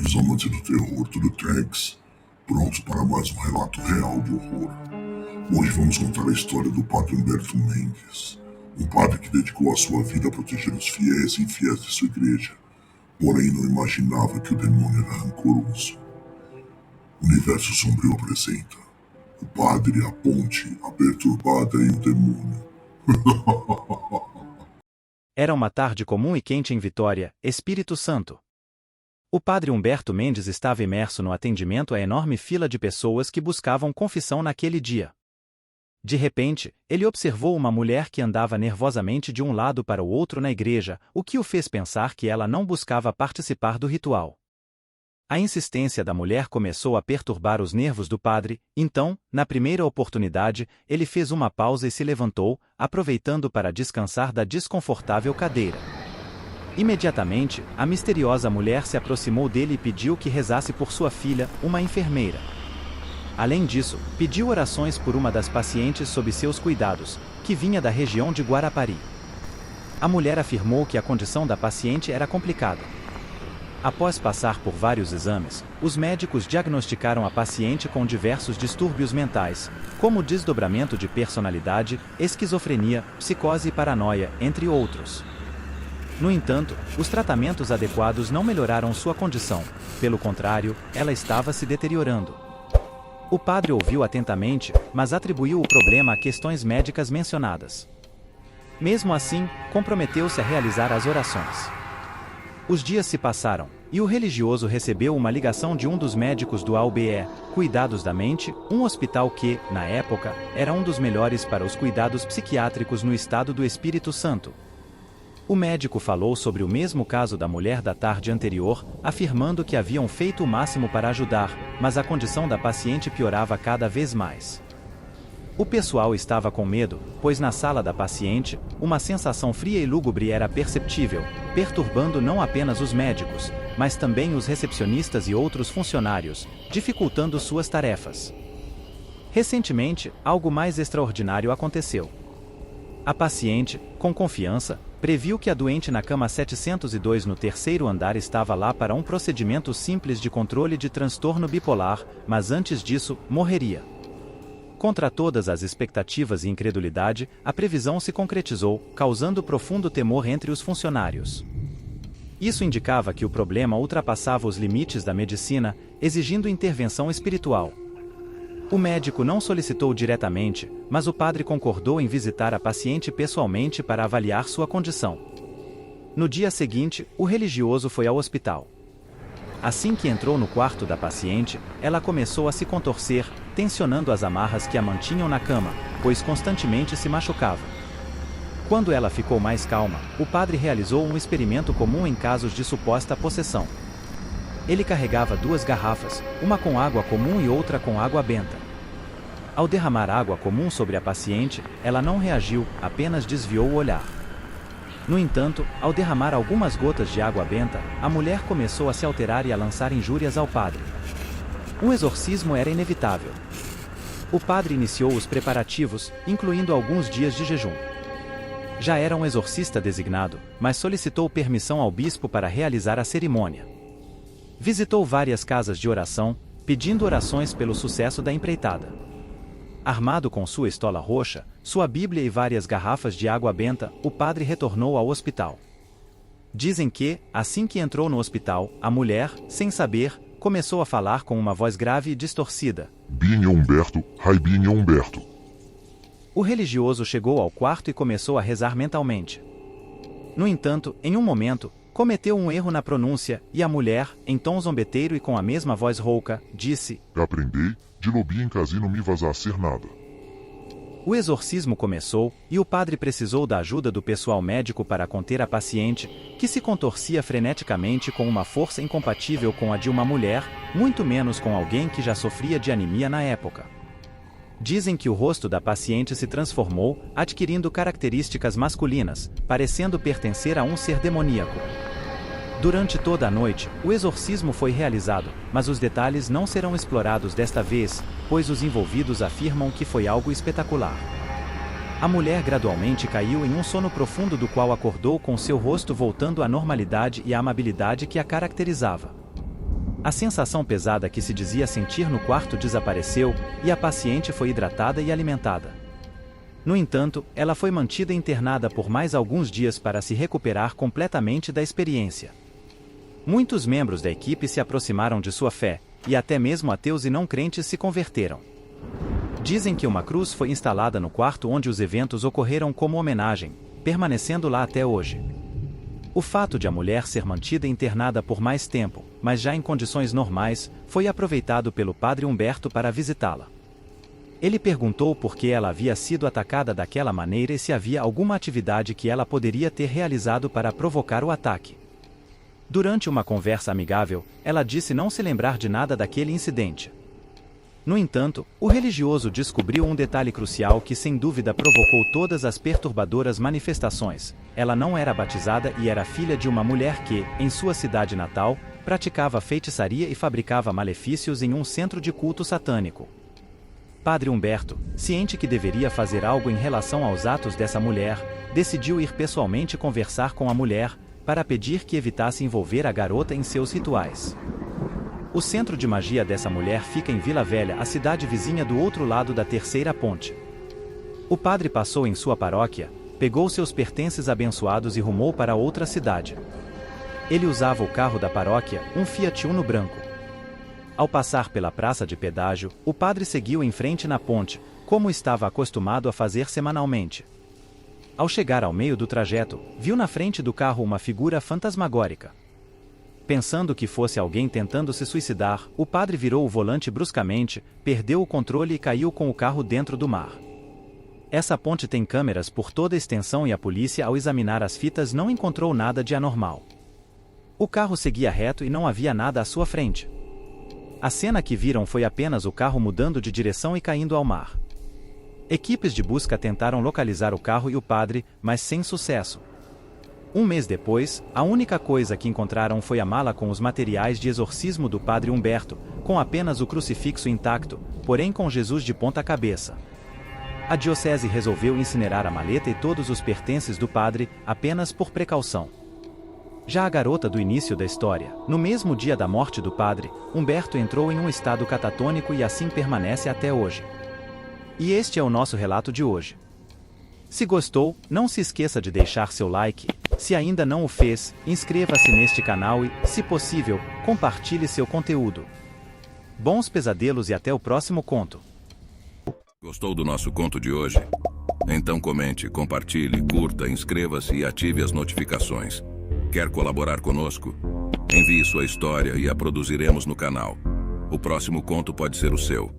queridos amantes do terror, tudo tranks, prontos para mais um relato real de horror. Hoje vamos contar a história do padre Humberto Mendes, um padre que dedicou a sua vida a proteger os fiéis e infiéis de sua igreja, porém não imaginava que o demônio era rancoroso. O Universo Sombrio apresenta o padre, a ponte, a perturbada e o demônio. Era uma tarde comum e quente em Vitória, Espírito Santo. O padre Humberto Mendes estava imerso no atendimento à enorme fila de pessoas que buscavam confissão naquele dia. De repente, ele observou uma mulher que andava nervosamente de um lado para o outro na igreja, o que o fez pensar que ela não buscava participar do ritual. A insistência da mulher começou a perturbar os nervos do padre, então, na primeira oportunidade, ele fez uma pausa e se levantou, aproveitando para descansar da desconfortável cadeira. Imediatamente, a misteriosa mulher se aproximou dele e pediu que rezasse por sua filha, uma enfermeira. Além disso, pediu orações por uma das pacientes sob seus cuidados, que vinha da região de Guarapari. A mulher afirmou que a condição da paciente era complicada. Após passar por vários exames, os médicos diagnosticaram a paciente com diversos distúrbios mentais, como desdobramento de personalidade, esquizofrenia, psicose e paranoia, entre outros. No entanto, os tratamentos adequados não melhoraram sua condição, pelo contrário, ela estava se deteriorando. O padre ouviu atentamente, mas atribuiu o problema a questões médicas mencionadas. Mesmo assim, comprometeu-se a realizar as orações. Os dias se passaram, e o religioso recebeu uma ligação de um dos médicos do AUBE, Cuidados da Mente, um hospital que, na época, era um dos melhores para os cuidados psiquiátricos no estado do Espírito Santo. O médico falou sobre o mesmo caso da mulher da tarde anterior, afirmando que haviam feito o máximo para ajudar, mas a condição da paciente piorava cada vez mais. O pessoal estava com medo, pois na sala da paciente, uma sensação fria e lúgubre era perceptível, perturbando não apenas os médicos, mas também os recepcionistas e outros funcionários, dificultando suas tarefas. Recentemente, algo mais extraordinário aconteceu. A paciente, com confiança, previu que a doente na cama 702 no terceiro andar estava lá para um procedimento simples de controle de transtorno bipolar, mas antes disso, morreria. Contra todas as expectativas e incredulidade, a previsão se concretizou, causando profundo temor entre os funcionários. Isso indicava que o problema ultrapassava os limites da medicina, exigindo intervenção espiritual. O médico não solicitou diretamente, mas o padre concordou em visitar a paciente pessoalmente para avaliar sua condição. No dia seguinte, o religioso foi ao hospital. Assim que entrou no quarto da paciente, ela começou a se contorcer, tensionando as amarras que a mantinham na cama, pois constantemente se machucava. Quando ela ficou mais calma, o padre realizou um experimento comum em casos de suposta possessão. Ele carregava 2 garrafas, uma com água comum e outra com água benta. Ao derramar água comum sobre a paciente, ela não reagiu, apenas desviou o olhar. No entanto, ao derramar algumas gotas de água benta, a mulher começou a se alterar e a lançar injúrias ao padre. Um exorcismo era inevitável. O padre iniciou os preparativos, incluindo alguns dias de jejum. Já era um exorcista designado, mas solicitou permissão ao bispo para realizar a cerimônia. Visitou várias casas de oração, pedindo orações pelo sucesso da empreitada. Armado com sua estola roxa, sua Bíblia e várias garrafas de água benta, o padre retornou ao hospital. Dizem que, assim que entrou no hospital, a mulher, sem saber, começou a falar com uma voz grave e distorcida. Binho Humberto, Raibinho Humberto. O religioso chegou ao quarto e começou a rezar mentalmente. No entanto, em um momento, cometeu um erro na pronúncia, e a mulher, em tom zombeteiro e com a mesma voz rouca, disse: Aprendei, de lobinho em casino me vazar ser nada. O exorcismo começou, e o padre precisou da ajuda do pessoal médico para conter a paciente, que se contorcia freneticamente com uma força incompatível com a de uma mulher, muito menos com alguém que já sofria de anemia na época. Dizem que o rosto da paciente se transformou, adquirindo características masculinas, parecendo pertencer a um ser demoníaco. Durante toda a noite, o exorcismo foi realizado, mas os detalhes não serão explorados desta vez, pois os envolvidos afirmam que foi algo espetacular. A mulher gradualmente caiu em um sono profundo do qual acordou com seu rosto voltando à normalidade e à amabilidade que a caracterizava. A sensação pesada que se dizia sentir no quarto desapareceu, e a paciente foi hidratada e alimentada. No entanto, ela foi mantida internada por mais alguns dias para se recuperar completamente da experiência. Muitos membros da equipe se aproximaram de sua fé, e até mesmo ateus e não crentes se converteram. Dizem que uma cruz foi instalada no quarto onde os eventos ocorreram como homenagem, permanecendo lá até hoje. O fato de a mulher ser mantida internada por mais tempo, mas já em condições normais, foi aproveitado pelo padre Humberto para visitá-la. Ele perguntou por que ela havia sido atacada daquela maneira e se havia alguma atividade que ela poderia ter realizado para provocar o ataque. Durante uma conversa amigável, ela disse não se lembrar de nada daquele incidente. No entanto, o religioso descobriu um detalhe crucial que sem dúvida provocou todas as perturbadoras manifestações. Ela não era batizada e era filha de uma mulher que, em sua cidade natal, praticava feitiçaria e fabricava malefícios em um centro de culto satânico. Padre Humberto, ciente que deveria fazer algo em relação aos atos dessa mulher, decidiu ir pessoalmente conversar com a mulher, para pedir que evitasse envolver a garota em seus rituais. O centro de magia dessa mulher fica em Vila Velha, a cidade vizinha do outro lado da terceira ponte. O padre passou em sua paróquia, pegou seus pertences abençoados e rumou para outra cidade. Ele usava o carro da paróquia, um Fiat Uno branco. Ao passar pela praça de pedágio, o padre seguiu em frente na ponte, como estava acostumado a fazer semanalmente. Ao chegar ao meio do trajeto, viu na frente do carro uma figura fantasmagórica. Pensando que fosse alguém tentando se suicidar, o padre virou o volante bruscamente, perdeu o controle e caiu com o carro dentro do mar. Essa ponte tem câmeras por toda a extensão e a polícia, ao examinar as fitas, não encontrou nada de anormal. O carro seguia reto e não havia nada à sua frente. A cena que viram foi apenas o carro mudando de direção e caindo ao mar. Equipes de busca tentaram localizar o carro e o padre, mas sem sucesso. Um mês depois, a única coisa que encontraram foi a mala com os materiais de exorcismo do padre Humberto, com apenas o crucifixo intacto, porém com Jesus de ponta cabeça. A diocese resolveu incinerar a maleta e todos os pertences do padre, apenas por precaução. Já a garota do início da história, no mesmo dia da morte do padre, Humberto entrou em um estado catatônico e assim permanece até hoje. E este é o nosso relato de hoje. Se gostou, não se esqueça de deixar seu like. Se ainda não o fez, inscreva-se neste canal e, se possível, compartilhe seu conteúdo. Bons pesadelos e até o próximo conto. Gostou do nosso conto de hoje? Então comente, compartilhe, curta, inscreva-se e ative as notificações. Quer colaborar conosco? Envie sua história e a produziremos no canal. O próximo conto pode ser o seu.